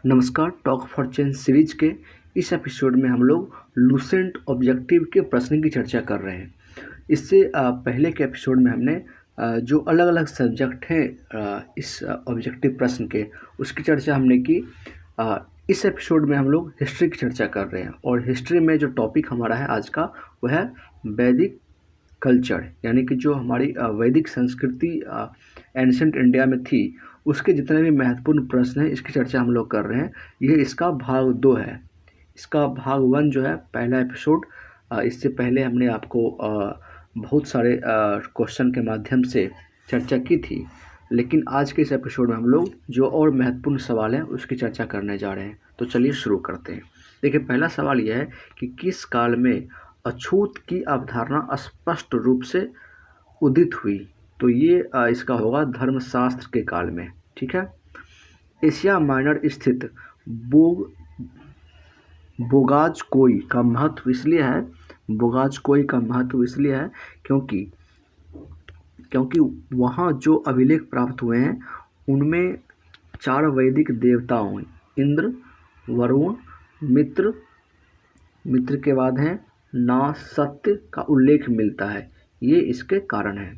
नमस्कार। Talk for change series के इस एपिसोड में हम लोग लूसेंट ऑब्जेक्टिव के प्रश्न की चर्चा कर रहे हैं। इससे पहले के एपिसोड में हमने जो अलग अलग सब्जेक्ट हैं इस ऑब्जेक्टिव प्रश्न के, उसकी चर्चा हमने की। इस एपिसोड में हम लोग हिस्ट्री की चर्चा कर रहे हैं और हिस्ट्री में जो टॉपिक हमारा है आज का वह है वैदिक कल्चर, यानी कि जो हमारी वैदिक संस्कृति एंशिएंट इंडिया में थी उसके जितने भी महत्वपूर्ण प्रश्न हैं इसकी चर्चा हम लोग कर रहे हैं। यह इसका भाग 2 है। इसका भाग 1 जो है पहला एपिसोड, इससे पहले हमने आपको बहुत सारे क्वेश्चन के माध्यम से चर्चा की थी, लेकिन आज के इस एपिसोड में हम लोग जो और महत्वपूर्ण सवाल हैं उसकी चर्चा करने जा रहे हैं। तो चलिए शुरू करते हैं। देखिए, पहला सवाल यह है कि किस काल में अछूत की अवधारणा स्पष्ट रूप से उदित हुई? तो ये इसका होगा धर्मशास्त्र के काल में। ठीक है। एशिया माइनर स्थित बोगाजकोई का महत्व इसलिए है क्योंकि वहाँ जो अभिलेख प्राप्त हुए हैं उनमें 4 वैदिक देवताओं इंद्र, वरुण, मित्र के बाद हैं ना सत्य का उल्लेख मिलता है। ये इसके कारण है।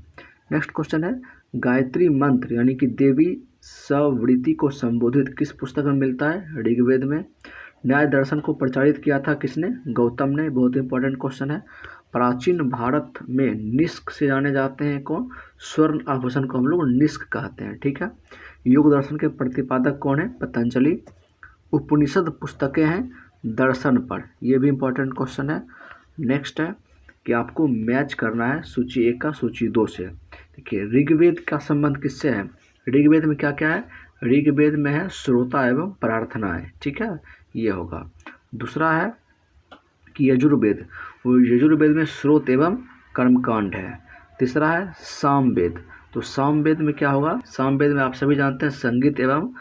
नेक्स्ट क्वेश्चन है, गायत्री मंत्र यानी कि देवी सवृत्ति को संबोधित किस पुस्तक में मिलता है? ऋग्वेद में। न्याय दर्शन को प्रचारित किया था किसने? गौतम ने। बहुत इंपॉर्टेंट क्वेश्चन है। प्राचीन भारत में निष्क से जाने जाते हैं कौन? स्वर्ण आभूषण को हम लोग निष्क कहते हैं। ठीक है। योग दर्शन के प्रतिपादक कौन है? पतंजलि। उपनिषद पुस्तकें हैं दर्शन पर। यह भी इंपॉर्टेंट क्वेश्चन है। नेक्स्ट है कि आपको मैच करना है सूची 1 का सूची 2 से। देखिए, ऋग्वेद का संबंध किससे है? ऋग्वेद में क्या क्या है? ऋग्वेद में है श्रोता एवं प्रार्थनाएं। ठीक है, ये होगा। दूसरा है कि यजुर्वेद, वो यजुर्वेद में स्रोत एवं कर्मकांड है। तीसरा है सामवेद, तो सामवेद में क्या होगा? सामवेद में आप सभी जानते हैं संगीत एवं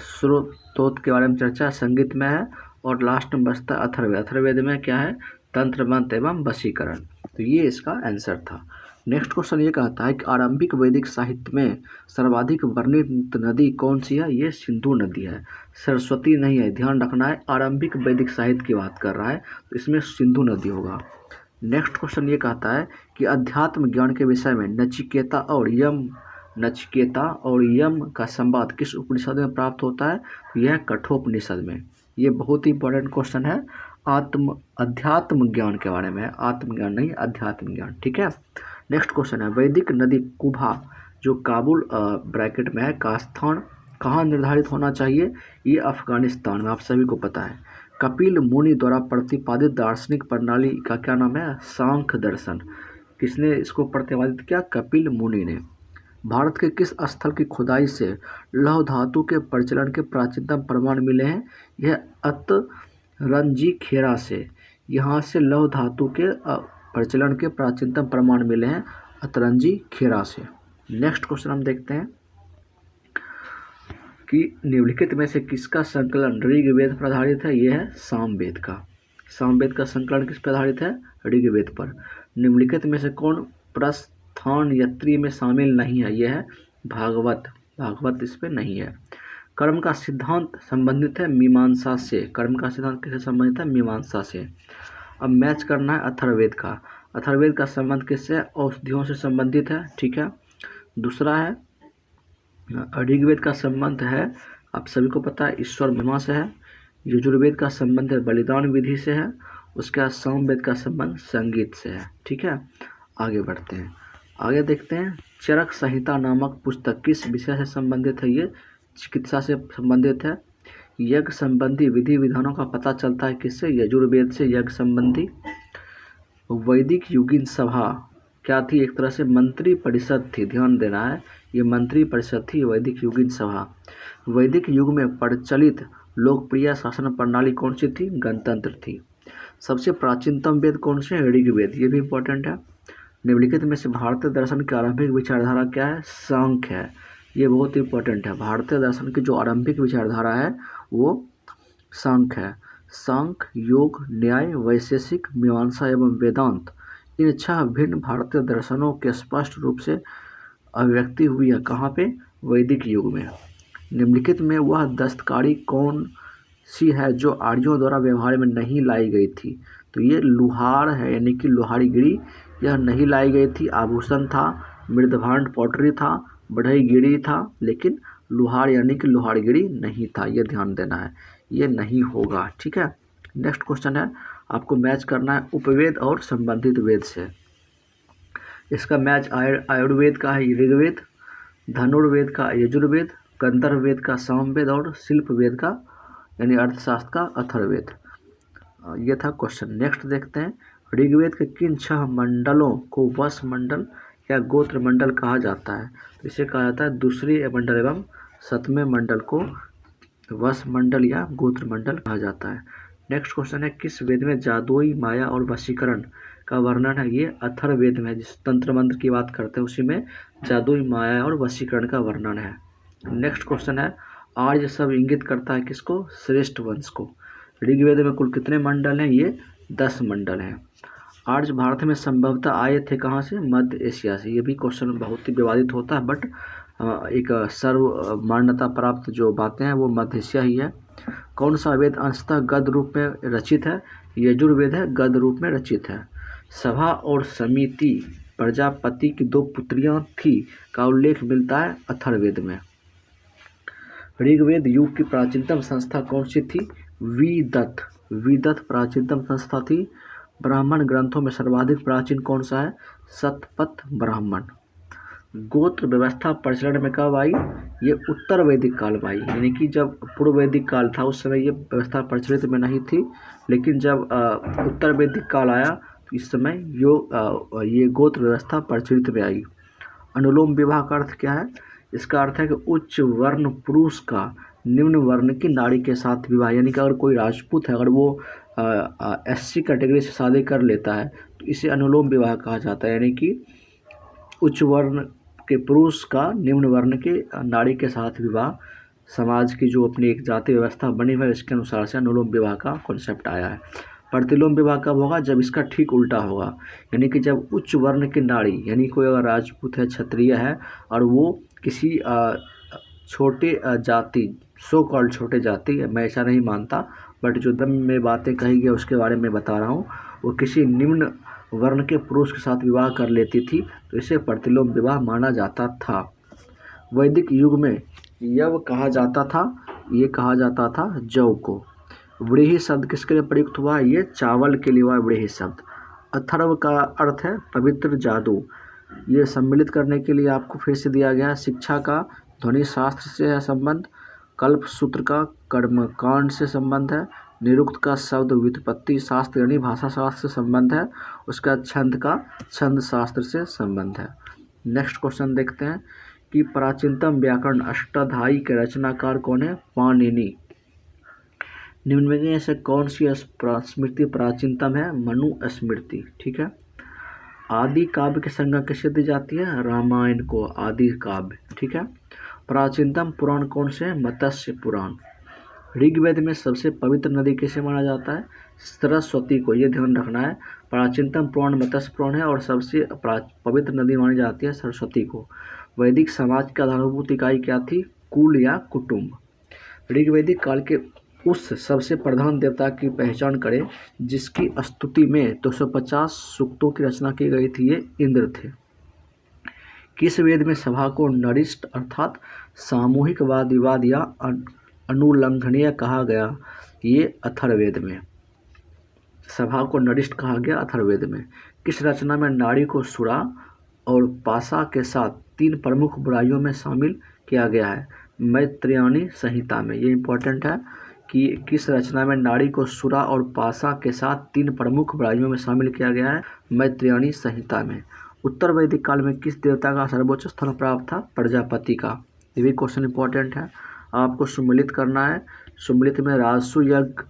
स्रोत के बारे में चर्चा संगीत में है। और लास्ट में बचता है अथर्ववेद। अथर्ववेद में क्या है? तंत्र मंत्र एवं वशीकरण। तो ये इसका आंसर था। नेक्स्ट क्वेश्चन ये कहता है कि आरंभिक वैदिक साहित्य में सर्वाधिक वर्णित नदी कौन सी है? ये सिंधु नदी है, सरस्वती नहीं है। ध्यान रखना है, आरंभिक वैदिक साहित्य की बात कर रहा है तो इसमें सिंधु नदी होगा। नेक्स्ट क्वेश्चन ये कहता है कि अध्यात्म ज्ञान के विषय में नचिकेता और यम का संवाद किस उपनिषद में प्राप्त होता है? तो यह कठोपनिषद में। ये बहुत ही इंपॉर्टेंट क्वेश्चन है। अध्यात्म ज्ञान के बारे में है, आत्मज्ञान नहीं, अध्यात्म ज्ञान। ठीक है। नेक्स्ट क्वेश्चन है, वैदिक नदी कुभा जो काबुल ब्रैकेट में है का स्थान कहाँ निर्धारित होना चाहिए? ये अफगानिस्तान में, आप सभी को पता है। कपिल मुनि द्वारा प्रतिपादित दार्शनिक प्रणाली का क्या नाम है? सांख्य दर्शन। किसने इसको प्रतिपादित किया? कपिल मुनि ने। भारत के किस स्थल की खुदाई से लौह धातु के प्रचलन के प्राचीनतम प्रमाण मिले हैं? यह अतरंजी खेड़ा से। यहाँ से लौह धातु के प्रचलन के प्राचीनतम प्रमाण मिले हैं अतरंजी खेड़ा से। नेक्स्ट क्वेश्चन हम देखते हैं कि निम्नलिखित में से किसका संकलन ऋग्वेद पर आधारित है? यह है सामवेद का। सामवेद का संकलन किस पर आधारित है? ऋग्वेद पर। निम्नलिखित में से कौन प्रस्थान यत्री में शामिल नहीं है? यह है भागवत इस पे नहीं है। कर्म का सिद्धांत संबंधित है मीमांसा से। कर्म का सिद्धांत किससे संबंधित है? मीमांसा से। अब मैच करना है अथर्ववेद का। अथर्ववेद का संबंध किससे है? औषधियों से संबंधित है। ठीक है। दूसरा है ऋग्वेद का संबंध है, आप सभी को पता है, ईश्वर महिमा से है। यजुर्वेद का संबंध है बलिदान विधि से है। उसके बाद सामवेद का संबंध संगीत से है। ठीक है। आगे बढ़ते हैं। आगे देखते हैं, चरक संहिता नामक पुस्तक किस विषय से संबंधित है? ये चिकित्सा से संबंधित है। यज्ञ संबंधी विधि विधानों का पता चलता है किससे? यजुर्वेद से। यज्ञ संबंधी। वैदिक युगीन सभा क्या थी? एक तरह से मंत्री परिषद थी। ध्यान देना है, ये मंत्री परिषद थी वैदिक युगीन सभा। वैदिक युग में प्रचलित लोकप्रिय शासन प्रणाली कौन सी थी? गणतंत्र थी। सबसे प्राचीनतम वेद कौन से? ऋग्वेद। ये भी इंपॉर्टेंट है। निम्नलिखित में से भारतीय दर्शन की आरंभिक विचारधारा क्या है? सांख्य है। ये बहुत इंपॉर्टेंट है। भारतीय दर्शन की जो आरंभिक विचारधारा है वो सांख्य है। सांख्य, योग, न्याय, वैशेषिक, मीमांसा एवं वेदांत, इन 6 भिन्न भारतीय दर्शनों के स्पष्ट रूप से अभिव्यक्ति हुई है कहाँ पे? वैदिक युग में। निम्नलिखित में वह दस्तकारी कौन सी है जो आर्यों द्वारा व्यवहार में नहीं लाई गई थी? तो ये लुहार है, यानी कि लोहारीगिरी यह नहीं लाई गई थी। आभूषण था, मृदभांड पॉटरी था, बढ़ईगिरी था, लेकिन लुहार यानी कि लोहारगिरी नहीं था। ये ध्यान देना है, ये नहीं होगा। ठीक है, नेक्स्ट क्वेश्चन है, आपको मैच करना है उपवेद और संबंधित वेद से। इसका मैच आयुर्वेद का है ऋग्वेद, धनुर्वेद का यजुर्वेद, गंधर्व वेद का सामवेद और शिल्प वेद का यानी अर्थशास्त्र का अथर्ववेद। ये था क्वेश्चन। नेक्स्ट देखते हैं, ऋग्वेद के किन 6 मंडलों को वस मंडल या गोत्र मंडल कहा जाता है? तो इसे कहा जाता है दूसरी मंडल एवं 7वें मंडल को वस मंडल या गोत्र मंडल कहा जाता है। नेक्स्ट क्वेश्चन है, किस वेद में जादुई माया और वशीकरण का वर्णन है? ये अथर्ववेद में, जिस तंत्र मंत्र की बात करते हैं उसी में जादुई माया और वशीकरण का वर्णन है। नेक्स्ट क्वेश्चन है, आर्य शब्द इंगित करता है किसको? श्रेष्ठ वंश को। ऋग्वेद में कुल कितने मंडल हैं? ये 10 मंडल हैं। आर्य भारत में संभवतः आए थे कहाँ से? मध्य एशिया से। ये भी क्वेश्चन बहुत ही विवादित होता है, बट एक सर्व मान्यता प्राप्त जो बातें हैं वो मध्य एशिया ही है। कौन सा वेद अंशतः गद्य रूप में रचित है? यजुर्वेद है, गद्य रूप में रचित है। सभा और समिति प्रजापति की 2 पुत्रियां थी का उल्लेख मिलता है अथर्ववेद में। ऋग्वेद युग की प्राचीनतम संस्था कौन सी थी? विदत। विदत प्राचीनतम संस्था थी। ब्राह्मण ग्रंथों में सर्वाधिक प्राचीन कौन सा है? शतपथ ब्राह्मण। गोत्र व्यवस्था प्रचलन में कब आई? ये उत्तर वैदिक काल में आई, यानी कि जब पूर्व वैदिक काल था उस समय ये व्यवस्था प्रचलित में नहीं थी, लेकिन जब उत्तर वैदिक काल आया तो इस समय ये गोत्र व्यवस्था प्रचलित में आई। अनुलोम विवाह का अर्थ क्या है? इसका अर्थ है कि उच्च वर्ण पुरुष का निम्न वर्ण की नारी के साथ विवाह, यानी कि अगर कोई राजपूत है, अगर वो SC कैटेगरी से शादी कर लेता है तो इसे अनुलोम विवाह कहा जाता है, यानी कि उच्च वर्ण के पुरुष का निम्न वर्ण के नारी के साथ विवाह। समाज की जो अपनी एक जाति व्यवस्था बनी हुई है इसके अनुसार से अनुलोम विवाह का कॉन्सेप्ट आया है। प्रतिलोम विवाह कब होगा? जब इसका ठीक उल्टा होगा, यानी कि जब उच्च वर्ण की नारी, यानी कोई अगर राजपूत है, क्षत्रिय है और वो किसी छोटे जाति, सो कॉल्ड छोटे जाति, मैं ऐसा नहीं मानता बट जो दम में बातें कही गई उसके बारे में बता रहा हूँ, वो किसी निम्न वर्ण के पुरुष के साथ विवाह कर लेती थी तो इसे प्रतिलोम विवाह माना जाता था। वैदिक युग में यव कहा जाता था, ये कहा जाता था जौ को। व्रीहि शब्द किसके लिए प्रयुक्त हुआ? ये चावल के लिए हुआ व्रीहि शब्द। अथर्व का अर्थ है पवित्र जादू। ये सम्मिलित करने के लिए आपको फिर से दिया गया है। शिक्षा का ध्वनि शास्त्र से है संबंध, कल्प सूत्र का कर्मकांड से संबंध है, निरुक्त का शब्द व्युत्पत्ति शास्त्र यानी भाषा शास्त्र से संबंध है, उसका छंद का छंद शास्त्र से संबंध है। नेक्स्ट क्वेश्चन देखते हैं कि प्राचीनतम व्याकरण अष्टाध्यायी के रचनाकार कौन है? पाणिनि। निम्न में से कौन सी स्मृति प्राचीनतम है? मनुस्मृति। ठीक है। आदि काव्य की संज्ञा किसे दी जाती है? रामायण को आदि काव्य। ठीक है। प्राचीनतम पुराण कौन से है? मत्स्य पुराण। ऋग्वेद में सबसे पवित्र नदी किसे माना जाता है? सरस्वती को। ये ध्यान रखना है, प्राचीनतम पुराण मत्स्य पुराण है और सबसे पवित्र नदी मानी जाती है सरस्वती को। वैदिक समाज की आधारभूत इकाई क्या थी? कुल या कुटुंब। ऋग्वैदिक काल के उस सबसे प्रधान देवता की पहचान करें जिसकी स्तुति में 250 सूक्तों की रचना की गई थी, ये इंद्र थे। किस वेद में सभा को नरिष्ट अर्थात सामूहिक वाद विवाद या अनुल्लंघनीय कहा गया? ये अथर्ववेद में। सभा को नरिष्ट कहा गया अथर्ववेद में। किस रचना में नारी को सुरा और पाशा के साथ 3 प्रमुख बुराइयों में शामिल किया गया है? मैत्रेयणी संहिता में। ये इंपॉर्टेंट है कि किस रचना में नारी को सुरा और पाशा के साथ 3 प्रमुख बुराइयों में शामिल किया गया है? मैत्रेयणी संहिता में। उत्तर वैदिक काल में किस देवता का सर्वोच्च स्थान प्राप्त था? प्रजापति का। ये भी क्वेश्चन इंपॉर्टेंट है, आपको सुमिलित करना है। सुमिलित में राजसु यज्ञ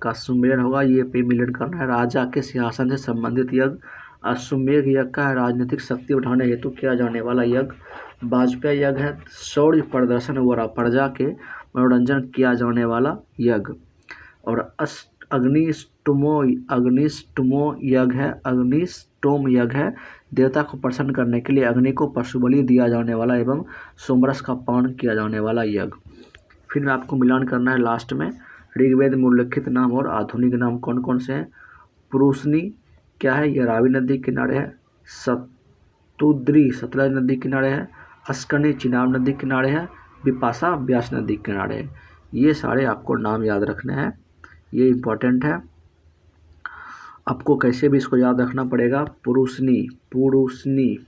का सुमिलन होगा, ये पे मिलन करना है। राजा के सिंहासन से संबंधित यज्ञ। अश्वमेध यज्ञ का है राजनीतिक शक्ति बढ़ाने हेतु किया जाने वाला यज्ञ। वाजपेयी यज्ञ है शौर्य प्रदर्शन व प्रजा के मनोरंजन किया जाने वाला यज्ञ। और अग्निष्टोम यज्ञ है देवता को प्रसन्न करने के लिए अग्नि को पशु बलि दिया जाने वाला एवं सोमरस का पान किया जाने वाला यज्ञ। फिर आपको मिलान करना है लास्ट में। ऋग्वेद में उल्लेखित नाम और आधुनिक नाम कौन कौन से हैं? पुरुषनी क्या है? यह रावी नदी के किनारे है। सतुद्री सतलज नदी के किनारे है। अस्कनी चिनाब नदी के किनारे है। बिपाशा ब्यास नदी के किनारे है। ये सारे आपको नाम याद रखने हैं, ये इम्पोर्टेंट है। आपको कैसे भी इसको याद रखना पड़ेगा। पुरुषनी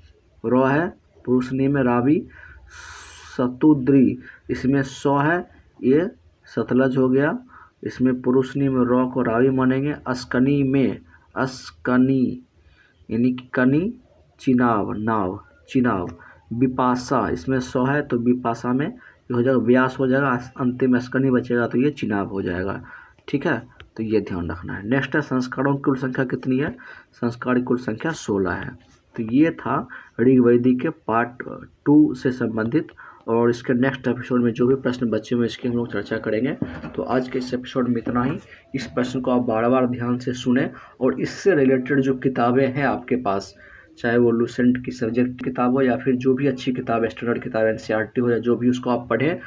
रो है, पुरुषनी में रावी। सतुद्री इसमें सौ है, ये सतलज हो गया। इसमें पुरुषनी में रो को रावी मानेंगे। अस्कनी में अस्कनी यानी कि कनी, चिनाब। बिपाशा इसमें सौ है तो बिपाशा में ये हो जाएगा व्यास हो जाएगा, अंतिम अस्कनी बचेगा तो ये चिनाब हो जाएगा। ठीक है, तो ये ध्यान रखना है। नेक्स्ट है संस्कारों की कुल संख्या कितनी है? संस्कार की कुल संख्या 16 है। तो ये था ऋग्वेदी के पार्ट 2 से संबंधित, और इसके नेक्स्ट एपिसोड में जो भी प्रश्न बचे हुए इसकी हम लोग चर्चा करेंगे। तो आज के इस एपिसोड में इतना ही। इस प्रश्न को आप बार बार ध्यान से सुने, और इससे रिलेटेड जो किताबें हैं आपके पास, चाहे वो लूसेंट की सब्जेक्ट किताब हो या फिर जो भी अच्छी किताब है, स्टैंडर्ड किताब NCERT हो या जो भी, उसको आप पढ़ें।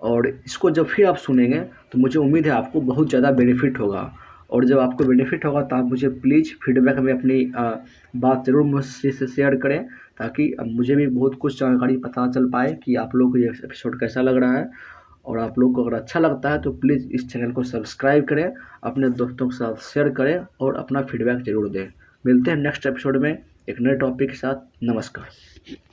और इसको जब फिर आप सुनेंगे तो मुझे उम्मीद है आपको बहुत ज़्यादा बेनिफिट होगा। और जब आपको बेनिफिट होगा तो आप मुझे प्लीज़ फीडबैक में अपनी बात ज़रूर मुझसे शेयर करें, ताकि मुझे भी बहुत कुछ जानकारी पता चल पाए कि आप लोग को ये एपिसोड कैसा लग रहा है। और आप लोग को अगर अच्छा लगता है तो प्लीज़ इस चैनल को सब्सक्राइब करें, अपने दोस्तों के साथ शेयर करें और अपना फीडबैक ज़रूर दें। मिलते हैं नेक्स्ट एपिसोड में एक नए टॉपिक के साथ। नमस्कार।